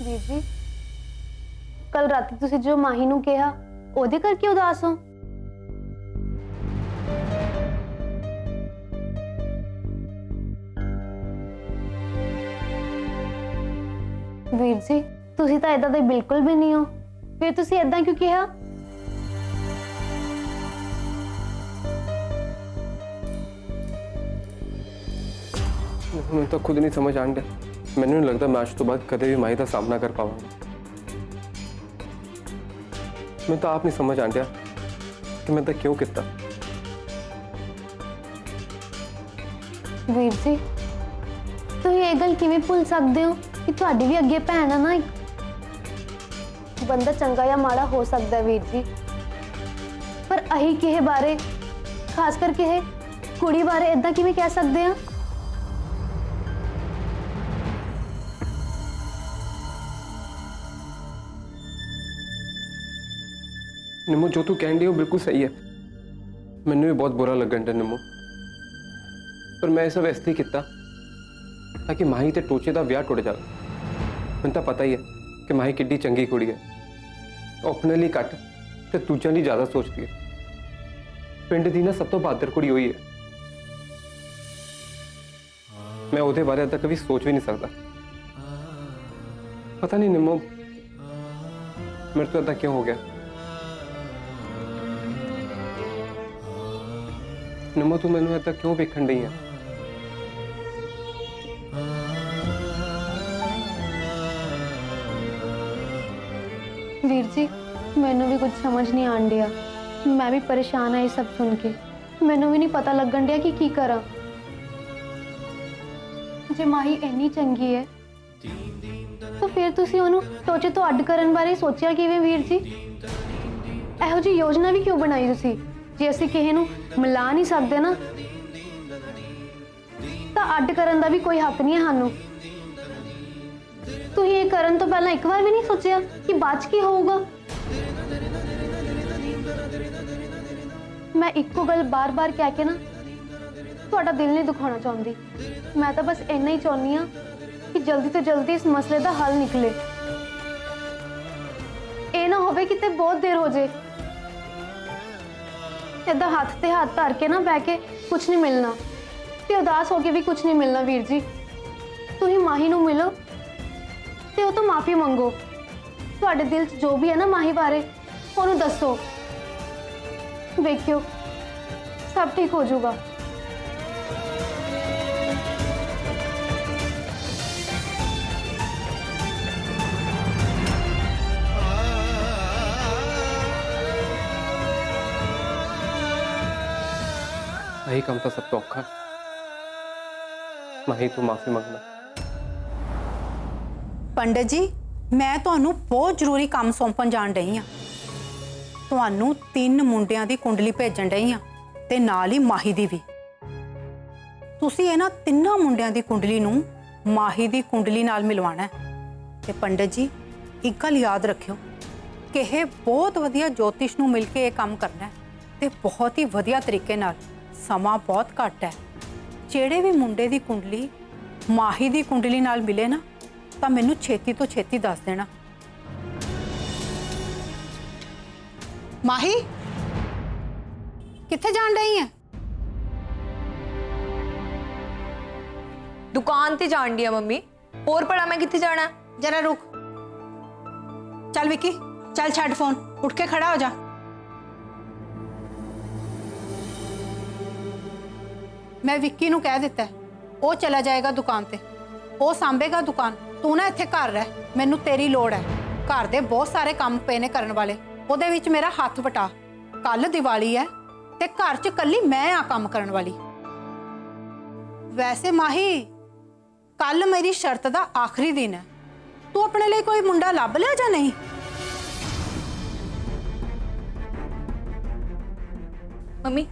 ਵੀਰ ਜੀ ਕੱਲ ਰਾਤੀ ਤੁਸੀਂ ਜੋ ਮਾਹੀ ਨੂੰ ਕਿਹਾ ਉਹਦੇ ਕਰਕੇ ਉਦਾਸ ਹੋ? ਵੀਰ ਜੀ ਤੁਸੀਂ ਤਾਂ ਇਦਾਂ ਦੇ ਬਿਲਕੁਲ ਵੀ ਨਹੀਂ ਹੋ, ਫਿਰ ਤੁਸੀਂ ਇਦਾਂ ਕਿਉਂ ਕਿਹਾ? मैं तो खुद नहीं समझ आंडे। मैंने नहीं लगता मैं आज तो बाद कदे भी माही का सामना कर पाऊंगा। मैं तो आप नहीं समझ आंडिया कि मैं तो क्यों किया। ਵੀਰ ਜੀ ਤੁਸੀਂ ਇਹ ਗੱਲ ਕਿਵੇਂ ਭੁੱਲ ਸਕਦੇ ਹੋ ਕਿ ਤੁਹਾਡੀ ਵੀ ਅੱਗੇ ਭੈਣ ਆ ਨਾ ਇੱਕ। ਬੰਦਾ ਚੰਗਾ ਜਾਂ ਮਾੜਾ ਹੋ ਸਕਦਾ ਹੈ ਵੀਰ ਜੀ, ਪਰ ਅਹੀ ਕਿਸੇ ਬਾਰੇ, ਖਾਸ ਕਰਕੇ ਇਹ ਕੁੜੀ ਬਾਰੇ ਇਦਾਂ ਕਿਵੇਂ ਕਹਿ ਸਕਦੇ ਆ? निम्मो जो तू कहन डी वो बिल्कुल सही है। मैंने भी बहुत बुरा लगन डे निम्मो, पर मैं सब इसलिए किया ताकि माही ते टोचे का ब्याह टुट जाए। मैंने तो पता ही है कि माही किड्डी चंगी कुड़ी है, अपने लिए घट ते दूजों लिए ज़्यादा सोचती है। पिंड दी ना सब तो बहादुर कुड़ी हुई है। मैं उहदे बारे अदा कभी सोच भी नहीं सकता। पता नहीं निम्मो मेरे तो अदा क्यों हो गया। निम्मो तू मैनू ऐसा क्यों वेखण डई है? ਵੀਰ ਜੀ ਮੈਨੂੰ ਵੀ ਕੁਝ ਸਮਝ ਨਹੀਂ ਆਣ ਡਿਆ। ਮੈਂ ਵੀ ਪਰੇਸ਼ਾਨ ਆ ਇਹ ਸਭ ਸੁਣ ਕੇ। ਮੈਨੂੰ ਵੀ ਨਹੀਂ ਪਤਾ ਲੱਗਣ ਡਿਆ ਕਿ ਕੀ ਕਰਾਂ। ਜੇ ਮਾਹੀ ਇੰਨੀ ਚੰਗੀ ਹੈ ਤਾਂ ਫਿਰ ਤੁਸੀਂ ਉਹਨੂੰ ਟੋਚੇ ਤੋਂ ਅੱਡ ਕਰਨ ਬਾਰੇ ਸੋਚਿਆ ਕਿਵੇਂ ਵੀਰ ਜੀ? ਇਹੋ ਜਿਹੀ ਯੋਜਨਾ ਵੀ ਕਿਉਂ ਬਣਾਈ ਤੁਸੀਂ? ਜੇ ਅਸੀਂ ਕਿਸੇ ਨੂੰ ਮਿਲਾ ਨਹੀਂ ਸਕਦੇ ਨਾ ਤਾਂ ਅੱਡ ਕਰਨ ਦਾ ਵੀ ਕੋਈ ਹੱਕ ਨਹੀਂ ਹੈ ਸਾਨੂੰ। ਤੁਸੀਂ ਇਹ ਕਰਨ ਤੋਂ ਪਹਿਲਾਂ ਇੱਕ ਵਾਰ ਵੀ ਨਹੀਂ ਸੋਚਿਆ ਕਿ ਬਾਅਦ 'ਚ ਕੀ ਹੋਊਗਾ? ਮੈਂ ਇੱਕੋ ਗੱਲ ਬਾਰ-ਬਾਰ ਕਹਿ ਕੇ ਨਾ ਤੁਹਾਡਾ ਦਿਲ ਨਹੀਂ ਦੁਖਾਉਣਾ ਚਾਹੁੰਦੀ। ਮੈਂ ਤਾਂ ਬਸ ਇੰਨਾ ਹੀ ਚਾਹੁੰਦੀ ਹਾਂ ਕਿ ਜਲਦੀ ਤੋਂ ਜਲਦੀ ਇਸ ਮਸਲੇ ਦਾ ਹੱਲ ਨਿਕਲੇ। ਇਹ ਨਾ ਹੋਵੇ ਕਿਤੇ ਬਹੁਤ ਦੇਰ ਹੋ ਜਾਏ। ਏਦਾਂ ਹੱਥ ਤੇ ਹੱਥ ਧਰ ਕੇ ਨਾ ਬਹਿ ਕੇ ਕੁਝ ਨਹੀਂ ਮਿਲਣਾ ਤੇ ਉਦਾਸ ਹੋ ਕੇ ਵੀ ਕੁਝ ਨਹੀਂ ਮਿਲਣਾ। ਵੀਰ ਜੀ ਤੁਸੀਂ ਮਾਹੀ ਨੂੰ ਮਿਲੋ ਤੇ ਉਹ ਤੋਂ ਮਾਫੀ ਮੰਗੋ। ਤੁਹਾਡੇ ਦਿਲ 'ਚ ਜੋ ਵੀ ਹੈ ਨਾ ਮਾਹੀ ਬਾਰੇ ਉਹਨੂੰ ਦੱਸੋ। ਵੇਖਿਓ ਸਭ ਠੀਕ ਹੋ ਜਾਊਗਾ। यही काम तो सब तो औखा। माही तू माफी मंगना। पंडित जी मैं ਤੁਹਾਨੂੰ ਬਹੁਤ ਜ਼ਰੂਰੀ ਕੰਮ ਸੌਂਪਣ ਜਾਣ ਰਹੀ ਹਾਂ। ਤੁਹਾਨੂੰ 3 ਮੁੰਡਿਆਂ ਦੀ ਕੁੰਡਲੀ ਭੇਜਣ ਰਹੀ ਹਾਂ ਤੇ ਨਾਲ ਹੀ ਮਾਹੀ ਦੀ ਵੀ। ਤੁਸੀਂ ਇਹਨਾਂ ਤਿੰਨਾਂ ਮੁੰਡਿਆਂ ਦੀ ਕੁੰਡਲੀ ਨੂੰ ਮਾਹੀ ਦੀ ਕੁੰਡਲੀ ਨਾਲ ਮਿਲਵਾਉਣਾ ਹੈ। ਤੇ ਪੰਡਿਤ ਜੀ ਇੱਕ ਗੱਲ ਯਾਦ ਰੱਖਿਓ ਕਿ ਇਹ ਬਹੁਤ ਵਧੀਆ ਜੋਤਿਸ਼ ਨੂੰ ਮਿਲ ਕੇ ਇਹ ਕੰਮ ਕਰਨਾ ਹੈ ਤੇ ਬਹੁਤ ਹੀ ਵਧੀਆ ਤਰੀਕੇ ਨਾਲ। ਸਮਾਂ ਬਹੁਤ ਘੱਟ ਹੈ। ਜਿਹੜੇ ਵੀ ਮੁੰਡੇ ਦੀ ਕੁੰਡਲੀ ਮਾਹੀ ਦੀ ਕੁੰਡਲੀ ਨਾਲ ਮਿਲੇ ਨਾ ਤਾਂ ਮੈਨੂੰ ਛੇਤੀ ਤੋਂ ਛੇਤੀ ਦੱਸ ਦੇਣਾ। ਮਾਹੀ ਕਿੱਥੇ ਜਾਣ ਰਹੀ ਹੈ? दुकान ते जान दिया मम्मी। और पड़ा मैं कितने जाना? जरा रुक। चल विक्की चल छड़ फोन, उठ के खड़ा हो जा। मैं विक्की नू कह दिता है वो चला जाएगा दुकान ते, वो सांभेगा दुकान। तू ना इत्थे घर रह, मैनू तेरी लोड़ है। घर दे बहुत सारे काम पे ने करन वाले, ओदे विच मेरा हाथ वटा। कल दिवाली है ते घर च कल्ली मैं आ काम करन वाली। वैसे माही कल मेरी शर्त दा आखिरी दिन है, तू अपने लिए कोई मुंडा लभ लिया जां नहीं? मम्मी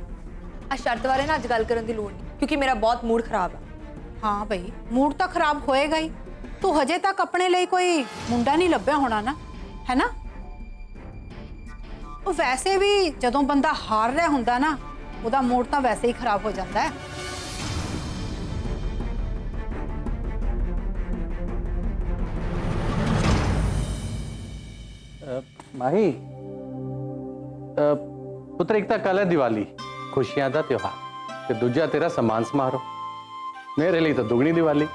आ शर्त वाले ना अज गल करन दी लोड़ नहीं, क्योंकि मेरा बहुत मूड खराब है। हाँ भाई मूड तो खराब होएगा ही। तू हजे तक अपने लिए कोई मुंडा नहीं लभ्या होना ना, है ना? वैसे भी जदों बंदा हार रहा हुंदा ना ਉਹਦਾ मूड तो वैसे ही खराब हो जाता है। माही पुत्र एक तो कल है दिवाली, खुशियां का त्योहार, ते दूजा तेरा सम्मान समारोह। मेरे लिए तो दुगनी दिवाली।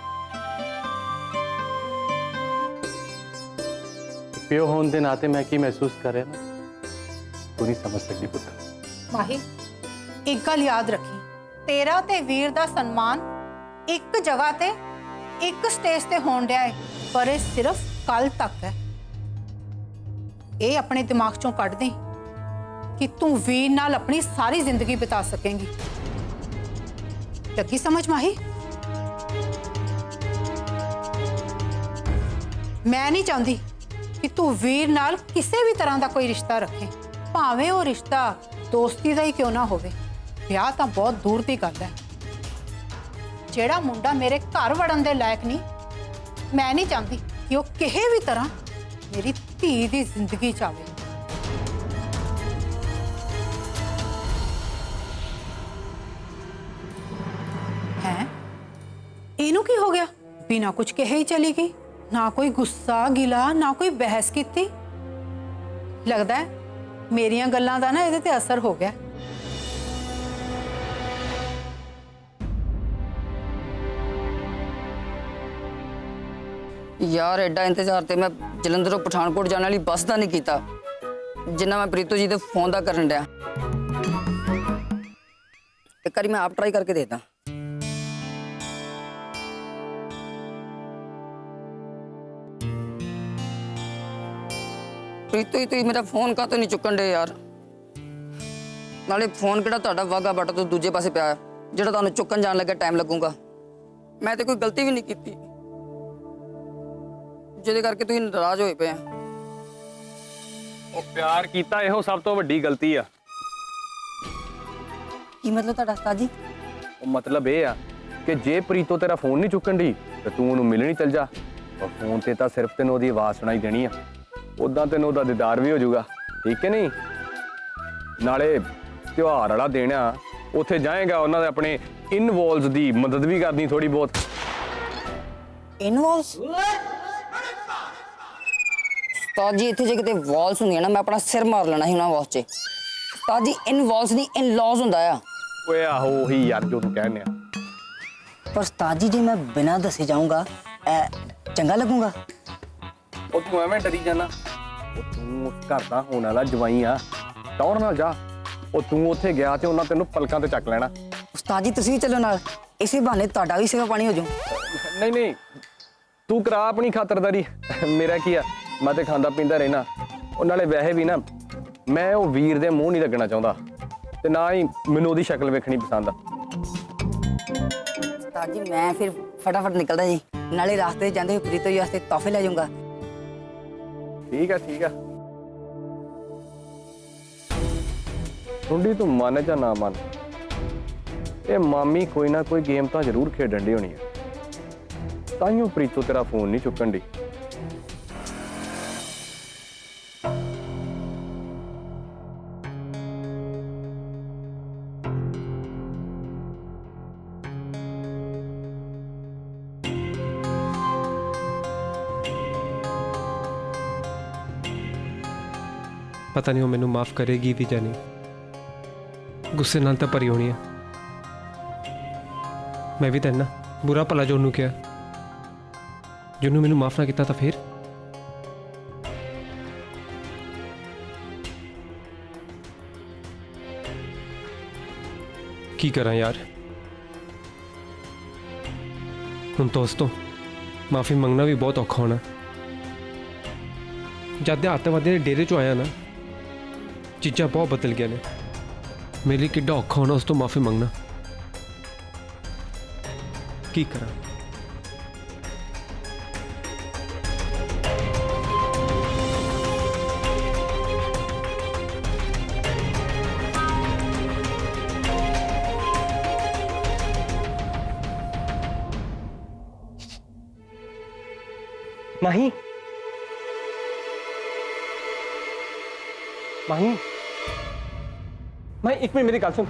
प्यो होने के नाते मैं की महसूस कर रहा ना, तू नहीं समझ सकती पुत्र। ਮਾਹੀ ਇੱਕ ਗੱਲ ਯਾਦ ਰੱਖੀ, ਤੇਰਾ ਤੇ ਵੀਰ ਦਾ ਸਨਮਾਨ ਇੱਕ ਜਗ੍ਹਾ ਤੇ ਇੱਕ ਸਟੇਜ ਤੇ ਹੋਣ ਡਿਆ ਹੈ, ਪਰ ਇਹ ਸਿਰਫ ਕੱਲ ਤੱਕ ਹੈ। ਇਹ ਆਪਣੇ ਦਿਮਾਗ ਚੋਂ ਕੱਢ ਦੇ ਕਿ ਤੂੰ ਵੀਰ ਨਾਲ ਆਪਣੀ ਸਾਰੀ ਜ਼ਿੰਦਗੀ ਬਿਤਾ ਸਕੇਂਗੀ। ਲੱਗੀ ਸਮਝ ਮਾਹੀ? ਮੈਂ ਨਹੀਂ ਚਾਹੁੰਦੀ ਕਿ ਤੂੰ ਵੀਰ ਨਾਲ ਕਿਸੇ ਵੀ ਤਰ੍ਹਾਂ ਦਾ ਕੋਈ ਰਿਸ਼ਤਾ ਰੱਖੇ, ਭਾਵੇਂ ਉਹ ਰਿਸ਼ਤਾ ਦੋਸਤੀ ਦਾ ਹੀ ਕਿਉਂ ਨਾ ਹੋਵੇ। ਵਿਆਹ ਤਾਂ ਬਹੁਤ ਦੂਰ ਦੀ ਗੱਲ ਹੈ। ਜਿਹੜਾ ਮੁੰਡਾ ਮੇਰੇ ਘਰ ਵੜਨ ਦੇ ਲਾਇਕ ਨਹੀਂ, ਮੈਂ ਨਹੀਂ ਚਾਹੁੰਦੀ ਕਿ ਉਹ ਕਿਸੇ ਵੀ ਤਰ੍ਹਾਂ ਮੇਰੀ ਧੀ ਦੀ ਜ਼ਿੰਦਗੀ ਚ ਆਵੇ। ਹੈ ਇਹਨੂੰ ਕੀ ਹੋ ਗਿਆ? ਬਿਨਾਂ ਕੁਝ ਕਹੇ ਹੀ ਚਲੀ ਗਈ। ਨਾ ਕੋਈ ਗੁੱਸਾ ਗਿਲਾ, ਨਾ ਕੋਈ ਬਹਿਸ ਕੀਤੀ। ਲੱਗਦਾ ਹੈ ਮੇਰੀਆਂ ਗੱਲਾਂ ਦਾ ਨਾ ਇਹਦੇ ਤੇ ਅਸਰ ਹੋ ਗਿਆ। यार एडा इंतजार ते मैं जलंधरों पठानकोट जाने वाली बस का नहीं किया जिन्ना मैं प्रीतो जी के फोन का करन डया। एक बारी मैं आप ट्राई करके देता। प्रीतो जी तुम मेरा फोन का तो नहीं चुकन डे यार। नाले फोन किहड़ा तुहाडा वाघा बाटा तो दूजे पासे पिया जिहड़ा तुहानूं चुकन जान लगे टाइम लगूगा। मैं तो कोई गलती भी नहीं की ਜਿਹਦੇ ਕਰਕੇ ਤੁਸੀਂ ਨਾਰਾਜ਼ ਹੋਏ ਪਏ ਆ। ਉਹ ਪਿਆਰ ਕੀਤਾ ਇਹੋ ਸਭ ਤੋਂ ਵੱਡੀ ਗਲਤੀ ਆ। ਕੀ ਮਤਲਬ ਤੁਹਾਡਾ ਉਸਤਾਦ ਜੀ? ਉਹ ਮਤਲਬ ਇਹ ਆ ਕਿ ਜੇ ਪ੍ਰੀਤੋ ਤੇਰਾ ਫੋਨ ਨਹੀਂ ਚੁੱਕਣ ਦੀ ਤੇ ਤੂੰ ਉਹਨੂੰ ਮਿਲਣ ਹੀ ਚੱਲ ਜਾ। ਉਹ ਫੋਨ ਤੇ ਤਾਂ ਸਿਰਫ ਤੈਨੂੰ ਉਹਦੀ ਆਵਾਜ਼ ਸੁਣਾਈ ਦੇਣੀ ਆ, ਉਦਾਂ ਤੈਨੂੰ ਉਹਦਾ ਦੀਦਾਰ ਵੀ ਹੋ ਜਾਊਗਾ। ਠੀਕ ਹੈ ਨਹੀਂ? ਨਾਲੇ ਤਿਉਹਾਰ ਵਾਲਾ ਦਿਨ ਆ, ਉੱਥੇ ਜਾਏਗਾ ਉਹਨਾਂ ਦੇ ਆਪਣੇ ਇਨਵੋਲਵਸ ਦੀ ਮਦਦ ਵੀ ਕਰਨੀ ਥੋੜੀ ਬਹੁਤ। ਇਨਵੋਲਸ? ਉਸਤਾਦ ਜੀ ਇੱਥੇ ਜੇ ਕਿਤੇ ਵਾਲਸ ਹੁੰਦੀਆਂ ਨਾ ਮੈਂ ਆਪਣਾ ਸਿਰ ਮਾਰ ਲੈਣਾ ਸੀ ਉਹਨਾਂ ਵਾਲਸ 'ਚ। ਉਸਤਾਦ ਜੀ ਇਨਵੋਲਸ ਨਹੀਂ ਇਨ-ਲॉज ਹੁੰਦਾ ਆ। ਓਏ ਆਹੋ ਉਹੀ ਯਾਰ ਜੋ ਤੂੰ ਕਹਿੰਦੇ ਆ। ਪਰ ਉਸਤਾਦ ਜੀ ਜੇ ਮੈਂ ਬਿਨਾਂ ਦੱਸੇ ਜਾਊਂਗਾ ਚੰਗਾ ਲੱਗੂਗਾ? ਉਹ ਤੂੰ ਐਵੇਂ ਡਰੀ ਜਾਣਾ। ਉਹ ਤੂੰ ਉਸ ਘਰ ਦਾ ਹੋਣ ਵਾਲਾ ਜਵਾਈ ਆ, ਟੌਰ ਨਾਲ ਜਾ। ਉਹ ਤੂੰ ਉੱਥੇ ਗਿਆ ਤੇ ਉਹਨਾਂ ਤੈਨੂੰ ਪਲਕਾਂ ਤੇ ਚੱਕ ਲੈਣਾ। ਉਸਤਾਦ ਜੀ ਤੁਸੀਂ ਵੀ ਚੱਲੋ ਨਾਲ, ਇਸੇ ਬਹਾਨੇ ਤੁਹਾਡਾ ਵੀ ਸੇਵਾ ਪਾਣੀ ਹੋ ਜਾਊ। ਨਹੀਂ ਨਹੀਂ ਤੂੰ ਕਰਾ ਆਪਣੀ ਖਾਤਰਦਾਰੀ, ਮੇਰਾ ਕੀ ਆ, ਮੈਂ ਤੇ ਖਾਂਦਾ ਪੀਂਦਾ ਰਹਿਣਾ। ਉਹ ਨਾਲੇ ਵੈਸੇ ਵੀ ਨਾ ਮੈਂ ਉਹ ਵੀਰ ਦੇ ਮੂੰਹ ਨਹੀਂ ਲੱਗਣਾ ਚਾਹੁੰਦਾ ਤੇ ਨਾ ਹੀ ਮੈਨੂੰ ਉਹਦੀ ਸ਼ਕਲ ਵੇਖਣੀ ਪਸੰਦ ਆ। ਉਸਤਾਦ ਜੀ ਮੈਂ ਫਿਰ ਫਟਾਫਟ ਨਿਕਲਦਾ ਜੀ, ਨਾਲੇ ਰਾਸਤੇ 'ਚ ਜਾਂਦੇ ਹੋਏ ਪ੍ਰੀਤੋ ਜੀ ਵਾਸਤੇ ਤੋਹਫੇ ਲੈ ਜਾਊਂਗਾ। ਠੀਕ ਆ ਠੀਕ ਆ। ਟੁੰਡੀ ਤੂੰ ਮੰਨ ਜਾਂ ਨਾ ਮੰਨ, ਇਹ ਮਾਮੀ ਕੋਈ ਨਾ ਕੋਈ ਗੇਮ ਤਾਂ ਜ਼ਰੂਰ ਖੇਡਣ ਦੀ ਹੋਣੀ ਆ, ਤਾਈਓ ਪ੍ਰੀਤੋ ਤੇਰਾ ਫੋਨ ਨਹੀਂ ਚੁੱਕਣ ਦੀ। ਪਤਾ ਨਹੀਂ ਉਹ ਮੈਨੂੰ ਮਾਫ ਕਰੇਗੀ ਵੀ ਜਾਂ ਨਹੀਂ। ਗੁੱਸੇ ਨਾਲ ਤਾਂ ਭਰੀ ਹੋਣੀ ਹੈ। ਮੈਂ ਵੀ ਤਾਂ ਇੰਨਾ ਬੁਰਾ ਭਲਾ ਜੋ ਉਹਨੂੰ ਕਿਹਾ, ਜਿਹਨੂੰ ਮੈਨੂੰ ਮਾਫ ਨਾ ਕੀਤਾ ਤਾਂ ਫਿਰ ਕੀ ਕਰਾਂ ਯਾਰ। ਹੁਣ ਤਾਂ ਉਸ ਤੋਂ ਮਾਫੀ ਮੰਗਣਾ ਵੀ ਬਹੁਤ ਔਖਾ ਹੋਣਾ। ਜਦ ਦੇ ਅੱਤਵਾਦੀਆਂ ਦੇ ਡੇਰੇ 'ਚੋਂ ਆਇਆ ਨਾ, ਚੀਜ਼ਾਂ ਬਹੁਤ ਬਦਲ ਗਈਆਂ ਨੇ। ਮੇਰੇ ਲਈ ਕਿੱਡਾ ਔਖਾ ਹੋਣਾ ਉਸ ਤੋਂ ਮਾਫੀ ਮੰਗਣਾ। ਕੀ ਕਰਾਂ? ਮਾਹੀ ਮਾਹੀ ਮੈਂ ਇੱਕ ਮਿੰਟ, ਮੇਰੀ ਗੱਲ ਸੁਣ।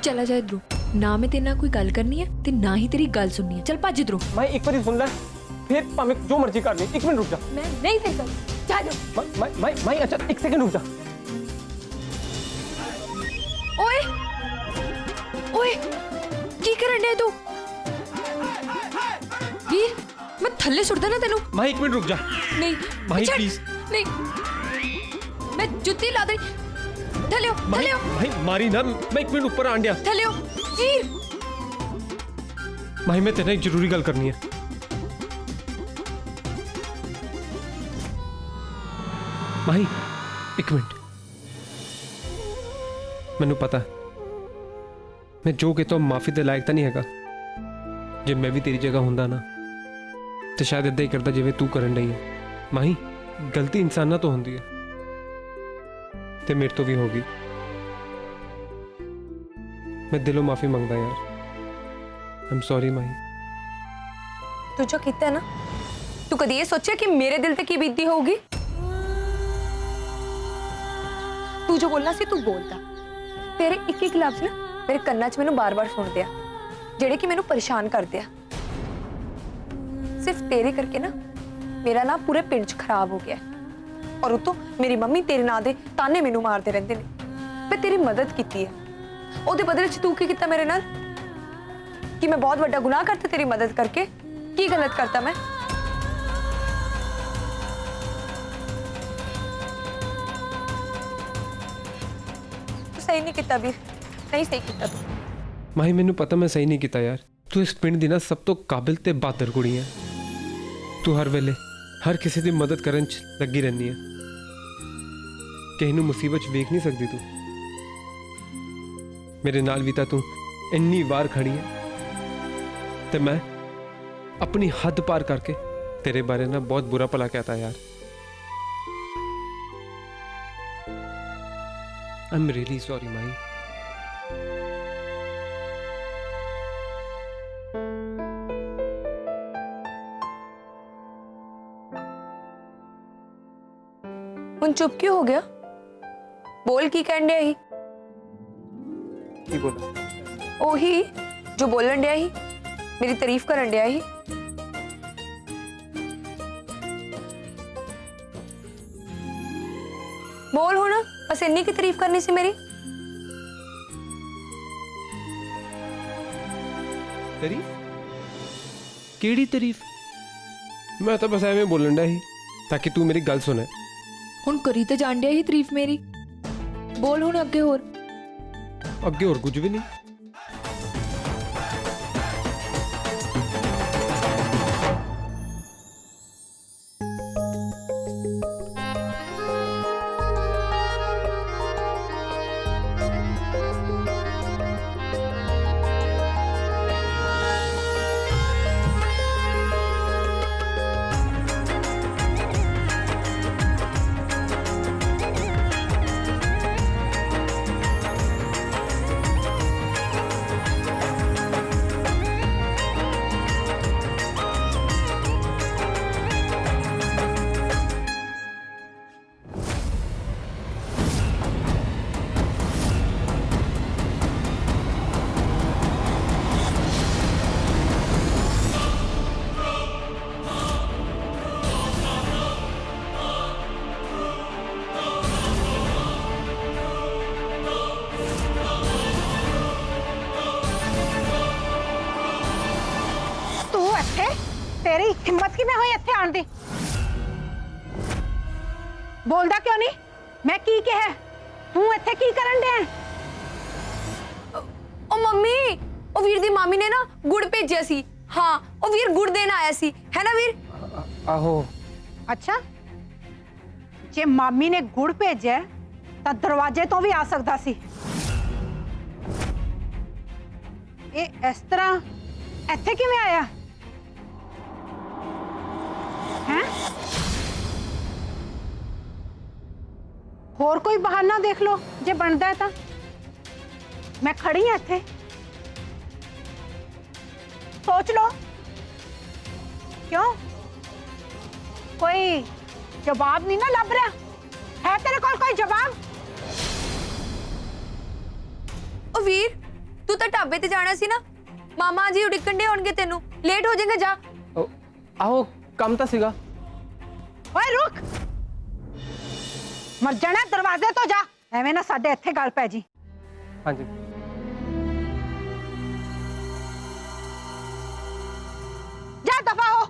चला जा इधरों। ना मैं तेरे नाल कोई गल करनी है ते ना ही तेरी गल सुननी है। चल भज इधरों। मैं एक बारी सुन ले। फिर भावें जो मर्जी कर ले। 1 मिनट रुक जा। मैं नहीं फिर कर जा दो। माई अच्छा 1 सेकंड रुक जा। ओए ओए की करन दे तू वीर? मैं थल्ले सुटदा ना तेनू। माही 1 मिनट रुक जा। नहीं माही छੱਡ, प्लीज। नहीं मैं जुत्ती ला दे। थल्ले माही माही मारी ना, मैं 1 मिनट ऊपर आन दिया। थल्ले वीर। माही मैं तेरे एक जरूरी गल करनी है। माही 1 मिनट। मैनू पता मैं जो कहता माफी दे लायक तो नहीं हैगा। जे मैं भी तेरी जगह हुंदा ना तो शायद इदा ही करता जिवें तू करन डई है। माही गलती इंसाना तो होंदी है ते मेरे तो भी होगी। मैं दिलों माफी मंगदा यार। आई एम सॉरी माही। तू जो किया ना, तू कभी ये सोचा कि मेरे दिल तक की बीतती होगी? तू जो बोलना सी तू बोलता। तेरे एक एक लफ्ज ना मेरे कन्ना च मैनू बार-बार सुन दिया, जेड़े कि मैनू परेशान कर दिया। सिर्फ तेरे करके ना मेरा ना पूरे पिंड च खराब हो गया है। और उतो मेरी मम्मी तेरे नां दे ताने मैनू मारते रहंदे ने। मैं तेरी मदद कीती है, ओदे बदले च तू की कीता मेरे नाल? कि मैं बहुत बड़ा गुनाह करता तेरी मदद करके? की गलत करता मैं? तू सही नहीं किया वीर, नहीं सही किया तू। माही मैनू पता मैं सही नहीं किया यार। तू इस पिंड दी ना सब तो काबिल ते बहादुर कुड़ी है। तू हर वेले हर किसी की मदद करन च लगी रहनी है। किसी नू मुसीबत च वेख नहीं सकती तू। मेरे नाल भी तां तू इन्नी वार खड़ी है ते मैं अपनी हद पार करके तेरे बारे ना बहुत बुरा भला कहता यार। आई एम रियली सॉरी माही। हुण चुप क्यों हो गया? बोल की कहन दिया ही? की बोला? ओही जो बोलन दिया ही, मेरी तारीफ करन दिया ही। बोल हुण, बस इन्नी की तारीफ करनी सी मेरी। तारीफ? केड़ी तारीफ? मैं तो बस एवें बोलन डा ही ताकि तू मेरी गल सुने। हुण करी तो जान दिया ही तारीफ मेरी। बोल हुण अगे होर। अगे और कुछ भी नहीं। तेरी हिम्मत किवें होई इत्थे आण दी? बोलदा क्यों नहीं? मैं की कहा? तू इत्थे की करन दे? ओ मम्मी, ओ वीर दी मामी ने ना गुड़ भेजिया सी। हाँ, ओ वीर गुड़ देन आया सी, है ना वीर? आहो। अच्छा, जे मामी ने गुड़ भेजिया तां दरवाजे तो भी आ सकदा सी। ये इस तरह इत्थे किवें आया? हैं? होर कोई बहाना देख लो जे बनदा है तां। मैं खड़ी हां इत्थे, सोच लो। क्यों? कोई जवाब नहीं ना लभ रहा? है तेरे कोल कोई जवाब? ओ वीर, तू तो ढाबे ते जाना सी ना? मामा जी उड़िकन दे होणगे तेनू, लेट हो जाएगा। जा। ਆਹੋ ਕੰਮ ਤਾਂ ਸੀਗਾ। ਓਏ ਰੁਕ, ਮਰ ਜਾਣਾ, ਦਰਵਾਜ਼ੇ ਤੋਂ ਜਾ, ਐਵੇਂ ਨਾ ਸਾਡੇ ਇੱਥੇ ਗੱਲ ਪੈ ਜੀ। ਹਾਂਜੀ ਜਾ ਦਫਾ ਹੋ।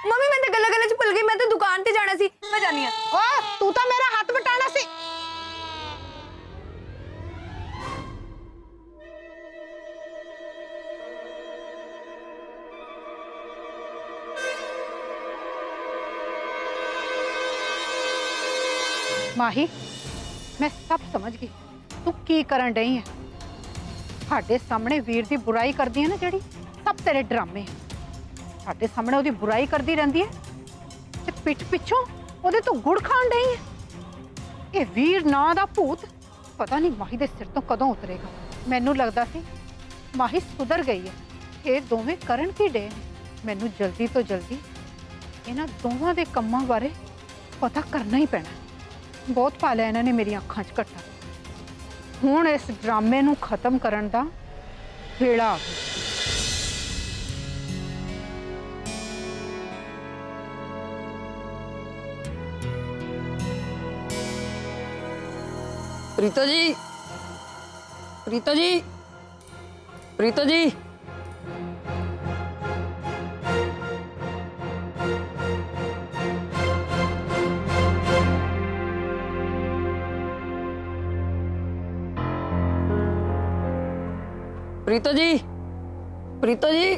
ਮੰਮੀ ਮੈਂ ਤਾਂ ਗੱਲਾਂ ਗੱਲਾਂ 'ਚ ਭੁੱਲ ਗਈ, ਮੈਂ ਤਾਂ ਦੁਕਾਨ ਤੇ ਜਾਣਾ ਸੀ। ਮੈਂ ਜਾਣੀ ਆ। ਓ ਤੂੰ ਤਾਂ ਮੇਰਾ ਹੱਥ ਵਟਾਣਾ ਸੀ। ਮਾਹੀ, ਮੈਂ ਸਭ ਸਮਝ ਗਈ ਤੂੰ ਕੀ ਕਰਨ ਡਈ ਹੈ। ਸਾਡੇ ਸਾਹਮਣੇ ਵੀਰ ਦੀ ਬੁਰਾਈ ਕਰਦੀ ਹੈ ਨਾ ਜਿਹੜੀ, ਸਭ ਤੇਰੇ ਡਰਾਮੇ ਆ। ਸਾਡੇ ਸਾਹਮਣੇ ਉਹਦੀ ਬੁਰਾਈ ਕਰਦੀ ਰਹਿੰਦੀ ਹੈ ਤੇ ਪਿੱਠ ਪਿੱਛੋਂ ਉਹਦੇ ਤੋਂ ਗੁੜ ਖਾਣ ਡਈ ਹੈ। ਇਹ ਵੀਰ ਨਾਂ ਦਾ ਭੂਤ ਪਤਾ ਨਹੀਂ ਮਾਹੀ ਦੇ ਸਿਰ ਤੋਂ ਕਦੋਂ ਉਤਰੇਗਾ। ਮੈਨੂੰ ਲੱਗਦਾ ਸੀ ਮਾਹੀ ਸੁਧਰ ਗਈ ਹੈ। ਇਹ ਦੋਵੇਂ ਕਰਨ ਕੀ ਡੇ ਨੇ? ਮੈਨੂੰ ਜਲਦੀ ਤੋਂ ਜਲਦੀ ਇਹਨਾਂ ਦੋਵਾਂ ਦੇ ਕੰਮਾਂ ਬਾਰੇ ਪਤਾ ਕਰਨਾ ਹੀ ਪੈਣਾ। ਬਹੁਤ ਪਾ ਲਿਆ ਇਹਨਾਂ ਨੇ ਮੇਰੀਆਂ ਅੱਖਾਂ 'ਚ ਘੱਟਾ। ਹੁਣ ਇਸ ਡਰਾਮੇ ਨੂੰ ਖਤਮ ਕਰਨ ਦਾ ਵੇਲਾ ਆ ਗਿਆ। ਪ੍ਰੀਤਾ ਜੀ, ਪ੍ਰੀਤਾ ਜੀ, ਪ੍ਰੀਤਾ ਜੀ। ਪ੍ਰੀਤਾ ਜੀ, ਪ੍ਰੀਤਾ ਜੀ।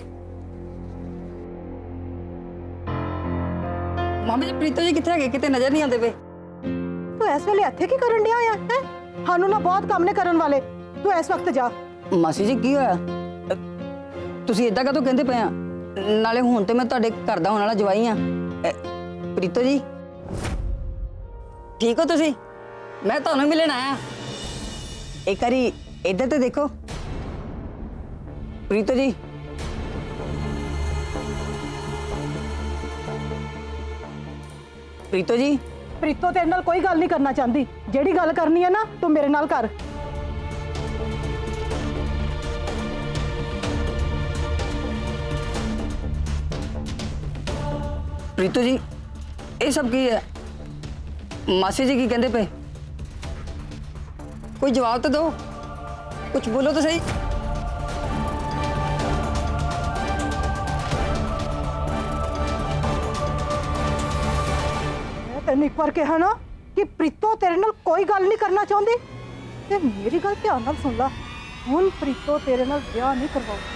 ਮਾਮੀ ਜੀ, ਪ੍ਰੀਤਾ ਜੀ ਕਿੱਥੇ ਹੈਗੇ? ਕਿਤੇ ਨਜ਼ਰ ਨਹੀਂ ਆਉਂਦੇ ਪਏ। ਤੂੰ ਇਸ ਵੇਲੇ ਇੱਥੇ ਕੀ ਕਰਨ ਡਿਆ ਹੋਇਆ ਹੈ? ਸਾਨੂੰ ਨਾ ਬਹੁਤ ਕੰਮ ਨੇ ਕਰਨ ਵਾਲੇ। ਤੂੰ ਇਸ ਵਕਤ ਜਾ। ਮਾਸੀ ਜੀ ਕੀ ਹੋਇਆ? ਤੁਸੀਂ ਇਦਾਂ ਕਾਹਤੋਂ ਕਹਿੰਦੇ ਪਏ ਆ? ਨਾਲੇ ਹੁਣ ਤੇ ਮੈਂ ਤੁਹਾਡੇ ਘਰ ਦਾ ਹੋਣ ਵਾਲਾ ਜਵਾਈ ਆ। ਪ੍ਰੀਤੋ ਜੀ ਠੀਕ ਹੋ ਤੁਸੀਂ? ਮੈਂ ਤੁਹਾਨੂੰ ਮਿਲਣ ਆਇਆ। ਇੱਕ ਵਾਰੀ ਇੱਧਰ ਤੇ ਦੇਖੋ। ਪ੍ਰੀਤੋ ਜੀ, ਪ੍ਰੀਤੋ ਜੀ। ਪ੍ਰੀਤੋ ਤੇਰੇ ਨਾਲ ਕੋਈ ਗੱਲ ਨਹੀਂ ਕਰਨਾ ਚਾਹੁੰਦੀ। ਜਿਹੜੀ ਗੱਲ ਕਰਨੀ ਹੈ ਨਾ ਤੂੰ ਮੇਰੇ ਨਾਲ ਕਰ। ਪ੍ਰੀਤੋ ਜੀ ਇਹ ਸਭ ਕੀ ਹੈ? ਮਾਸੀ ਜੀ ਕੀ ਕਹਿੰਦੇ ਪਏ? ਕੋਈ ਜਵਾਬ ਤਾਂ ਦਿਓ, ਕੁਝ ਬੋਲੋ ਤਾਂ ਸਹੀ। ਮੈਂ ਤੈਨੂੰ ਇੱਕ ਵਾਰ ਕਿਹਾ ਨਾ ਕਿ ਪ੍ਰੀਤੋ ਤੇਰੇ ਨਾਲ ਕੋਈ ਗੱਲ ਨਹੀਂ ਕਰਨਾ ਚਾਹੁੰਦੀ, ਤੇ ਮੇਰੀ ਗੱਲ ਧਿਆਨ ਨਾਲ ਸੁਣ ਲੈ। ਹੁਣ ਪ੍ਰੀਤੋ ਤੇਰੇ ਨਾਲ ਵਿਆਹ ਨਹੀਂ ਕਰਵਾਉਂਦੀ।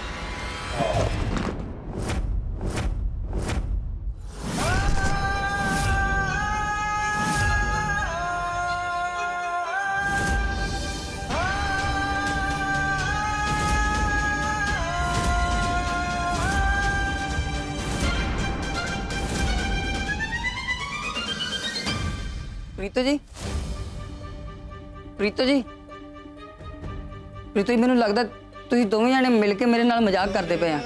ਪ੍ਰੀਤੋ ਜੀ, ਪ੍ਰੀਤੋ ਜੀ, ਪ੍ਰੀਤੋ ਜੀ, ਮੈਨੂੰ ਲੱਗਦਾ ਤੁਸੀਂ ਦੋਵੇਂ ਜਾਣੇ ਮਿਲ ਕੇ ਮੇਰੇ ਨਾਲ ਮਜ਼ਾਕ ਕਰਦੇ ਪਏ ਆ।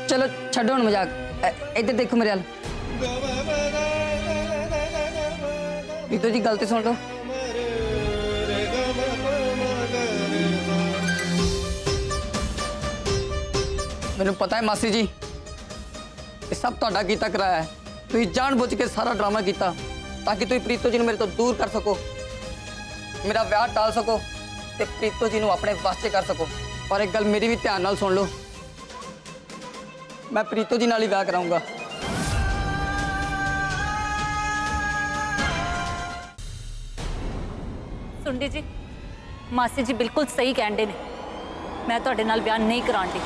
ਚਲੋ ਛੱਡੋ ਹੁਣ ਮਜ਼ਾਕ, ਇੱਧਰ ਦੇਖੋ ਮੇਰੇ ਵੱਲ। ਪ੍ਰੀਤੋ ਜੀ ਗੱਲ ਤੇ ਸੁਣ ਲਓ। ਮੈਨੂੰ ਪਤਾ ਹੈ ਮਾਸੀ ਜੀ, ਇਹ ਸਭ ਤੁਹਾਡਾ ਕੀਤਾ ਕਰਾਇਆ ਹੈ। ਤੁਸੀਂ ਜਾਣਬੁੱਝ ਕੇ ਸਾਰਾ ਡਰਾਮਾ ਕੀਤਾ ਤਾਂ ਕਿ ਤੁਸੀਂ ਪ੍ਰੀਤੋ ਜੀ ਨੂੰ ਮੇਰੇ ਤੋਂ ਦੂਰ ਕਰ ਸਕੋ, ਮੇਰਾ ਵਿਆਹ ਟਾਲ ਸਕੋ ਤੇ ਪ੍ਰੀਤੋ ਜੀ ਨੂੰ ਆਪਣੇ ਵੱਸ 'ਚ ਕਰ ਸਕੋ। ਪਰ ਇੱਕ ਗੱਲ ਮੇਰੀ ਵੀ ਧਿਆਨ ਨਾਲ ਸੁਣ ਲਓ, ਮੈਂ ਪ੍ਰੀਤੋ ਜੀ ਨਾਲ ਹੀ ਵਿਆਹ ਕਰਾਉਂਗਾ। ਸੁੰਡੀ ਜੀ, ਮਾਸੀ ਜੀ ਬਿਲਕੁਲ ਸਹੀ ਕਹਿੰਦੇ ਨੇ। ਮੈਂ ਤੁਹਾਡੇ ਨਾਲ ਵਿਆਹ ਨਹੀਂ ਕਰਾਉਂਦੀ।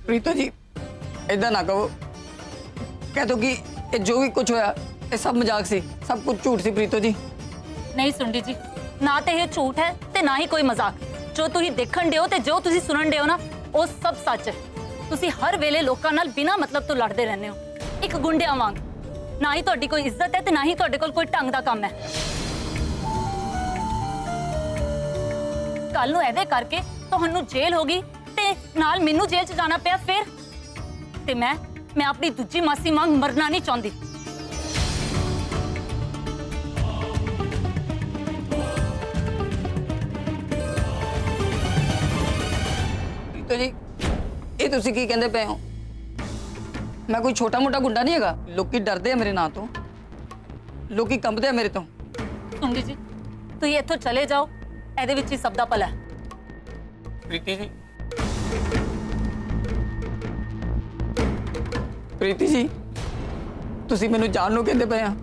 ਪ੍ਰੀਤੋ ਜੀ ਇਦਾਂ ਨਾ ਕਹੋ, ਕਹਿ ਦੋ ਕਿ ਇਹ ਜੋ ਵੀ ਕੁਝ ਹੋਇਆ ਇਹ ਸਭ ਮਜ਼ਾਕ ਸੀ, ਸਭ ਕੁਝ ਝੂਠ ਸੀ। ਪ੍ਰੀਤੋ ਜੀ ਨਹੀਂ ਸੁੰਡੀ ਜੀ, ਨਾ ਤੇ ਇਹ ਝੂਠ ਹੈ ਤੇ ਨਾ ਹੀ ਕੋਈ ਮਜ਼ਾਕ। ਜੋ ਤੁਸੀਂ ਦੇਖਣ ਦਿਓ ਤੇ ਜੋ ਤੁਸੀਂ ਸੁਣਨ ਦਿਓ ਨਾ, ਉਹ ਸਭ ਸੱਚ ਹੈ। ਤੁਸੀਂ ਹਰ ਵੇਲੇ ਲੋਕਾਂ ਨਾਲ ਬਿਨਾਂ ਮਤਲਬ ਤੋਂ ਲੜਦੇ ਰਹਿੰਦੇ ਹੋ, ਇੱਕ ਗੁੰਡਿਆਂ ਵਾਂਗ। ਨਾ ਹੀ ਤੁਹਾਡੀ ਕੋਈ ਇੱਜ਼ਤ ਹੈ ਤੇ ਨਾ ਹੀ ਤੁਹਾਡੇ ਕੋਲ ਕੋਈ ਢੰਗ ਦਾ ਕੰਮ ਹੈ। ਕੱਲ ਨੂੰ ਇਹਦੇ ਕਰਕੇ ਤੁਹਾਨੂੰ ਜੇਲ੍ਹ ਹੋ ਗਈ ਤੇ ਨਾਲ ਮੈਨੂੰ ਜੇਲ੍ਹ 'ਚ ਜਾਣਾ ਪਿਆ ਫਿਰ, ਤੇ ਮੈਂ ਆਪਣੀ ਦੂਜੀ ਮਾਸੀ ਵਾਂਗ ਮਰਨਾ ਨਹੀਂ ਚਾਹੁੰਦੀ। ਪ੍ਰੀਤੋ ਜੀ ਇਹ ਤੁਸੀਂ ਕੀ ਕਹਿੰਦੇ ਪਏ ਹੋ? ਮੈਂ ਕੋਈ ਛੋਟਾ ਮੋਟਾ ਗੁੰਡਾ ਨਹੀਂ ਹੈਗਾ। ਲੋਕੀ ਡਰਦੇ ਆ ਮੇਰੇ ਨਾਂ ਤੋਂ, ਲੋਕੀ ਕੰਬਦੇ ਆ ਮੇਰੇ ਤੋਂ। ਸੁੰਡੀ ਜੀ ਤੁਸੀਂ ਇੱਥੋਂ ਚਲੇ ਜਾਓ, ਇਹਦੇ ਵਿੱਚ ਹੀ ਸਭ ਦਾ ਭਲਾ ਹੈ। ਪ੍ਰੀਤੀ ਜੀ, ਪ੍ਰੀਤੀ ਜੀ ਤੁਸੀਂ ਮੈਨੂੰ ਜਾਣ ਨੂੰ ਕਹਿੰਦੇ ਪਏ ਆ?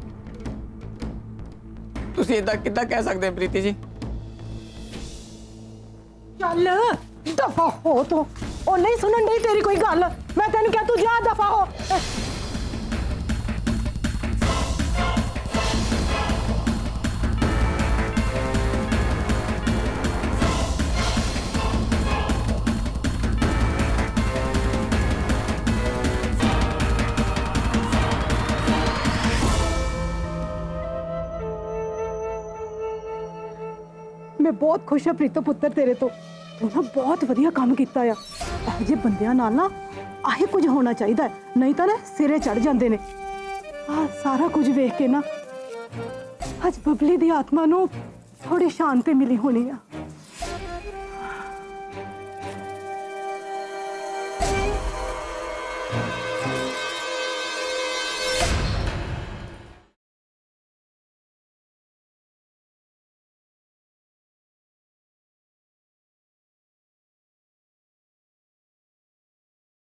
ਤੁਸੀਂ ਇਦਾਂ ਕਿੱਦਾਂ ਕਹਿ ਸਕਦੇ ਹੋ ਪ੍ਰੀਤੀ ਜੀ? ਚੱਲ ਦਫਾ ਹੋ ਤੂੰ। ਉਹ ਨਹੀਂ ਸੁਣਨ ਡਈ ਤੇਰੀ ਕੋਈ ਗੱਲ। ਮੈਂ ਤੈਨੂੰ ਕਿਹਾ ਤੂੰ ਜਾ ਦਫਾ ਹੋ। ਮੈਂ ਬਹੁਤ ਖੁਸ਼ ਹਾਂ ਪ੍ਰੀਤੋ ਪੁੱਤਰ ਤੇਰੇ ਤੋਂ। ਤੂੰ ਨਾ ਬਹੁਤ ਵਧੀਆ ਕੰਮ ਕੀਤਾ ਆ। ਇਹੋ ਜਿਹੇ ਬੰਦਿਆਂ ਨਾਲ ਨਾ ਆਹੀ ਕੁਝ ਹੋਣਾ ਚਾਹੀਦਾ ਹੈ, ਨਹੀਂ ਤਾਂ ਨਾ ਸਿਰੇ ਚੜ ਜਾਂਦੇ ਨੇ। ਆਹ ਸਾਰਾ ਕੁਝ ਵੇਖ ਕੇ ਨਾ ਅੱਜ ਬਬਲੀ ਦੀ ਆਤਮਾ ਨੂੰ ਥੋੜੀ ਸ਼ਾਂਤੀ ਮਿਲੀ ਹੋਣੀ ਆ।